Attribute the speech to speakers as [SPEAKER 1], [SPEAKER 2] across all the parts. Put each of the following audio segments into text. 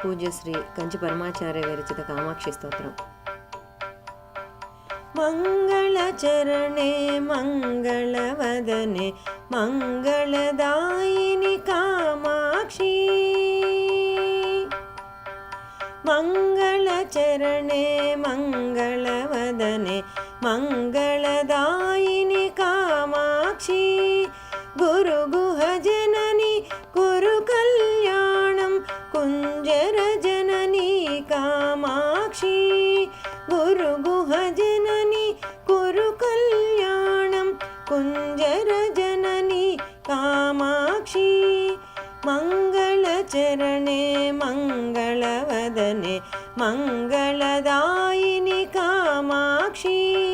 [SPEAKER 1] పూజ్యశ్రీ కంచి పరమాచార్య విరచిత కామాక్షి స్తోత్రం.
[SPEAKER 2] మంగళచరణే మంగళవదనే మంగళదాయిని కామాక్షి. మంగళచరణే మంగళవదనే మంగళదాయిని కామాక్షి. గురుగుహ జనని కురు కళ్యాణం కుంజర జనని కామాక్షి. గురుగుహ జనని కురు కళ్యాణం కుంజర జనని కామాక్షి. మంగళచరణే మంగళవదనే మంగళదాయిని కామాక్షి.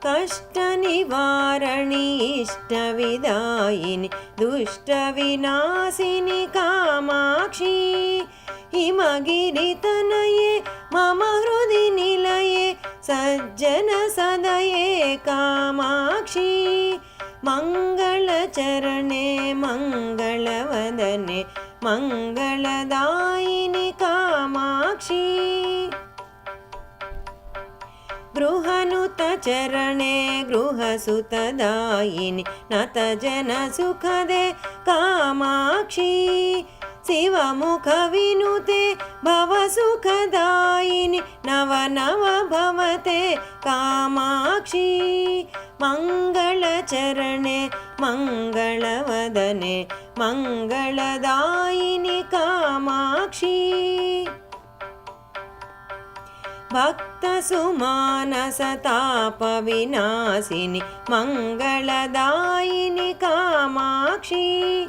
[SPEAKER 2] కష్ట నివారణి ఇష్ట విదాయిని దుష్ట వినాశిని కామాక్షి. హిమగిరి తనయే మమ హృది నిలయే సజ్జన సదయే కామాక్షి. మంగళచరణే మంగళవదనే మంగళదాయిని కామాక్షి. గృహనుత చరణే గృహసుతదాయిని నత జన సుఖదే కామాక్షి. శివముఖ వినుతే భవ సుఖదాయిని నవ నవ భవతే కామాక్షి. మంగళచరణే మంగళవదనే మంగళదాయిని కామాక్షి. భక్త సుమానస తాప వినాశిని మంగళదాయిని కామాక్షి.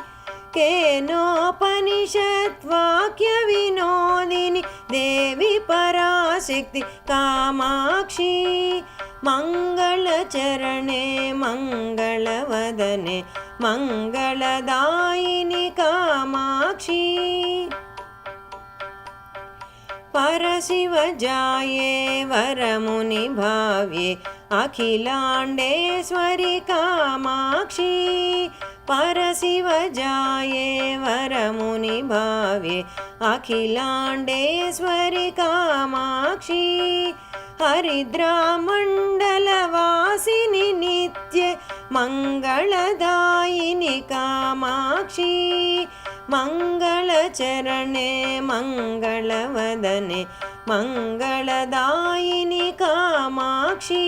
[SPEAKER 2] కేనోపనిషత్ వాక్య వినోదిని దేవి పరాశక్తి కామాక్షి. మంగళచరణే మంగళవదనే మంగళదాయిని కామాక్షి. పరశివ జాయే వరముని భావ్యే అఖిలాండేశ్వరి కామాక్షి. పరశివ జాయే వరముని భావ్యే అఖిలాండేశ్వరి కామాక్షి. హరిద్రామండలవాసిని నిత్య మంగళదాయిని కామాక్షి. మంగళచరణే మంగళవదనే మంగళదాయిని కామాక్షి.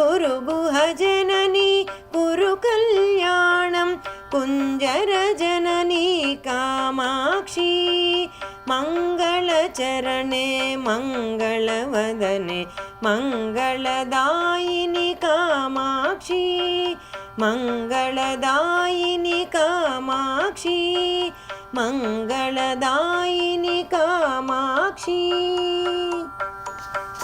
[SPEAKER 2] గురుగుహ జనని కురు కళ్యాణం కుంజర జనని కామాక్షి. మంగళచరణే మంగళవదనే మంగళదాయిని కామాక్షి. మంగళదాయిని కామాక్షి. మంగళదాయిని కామాక్షి.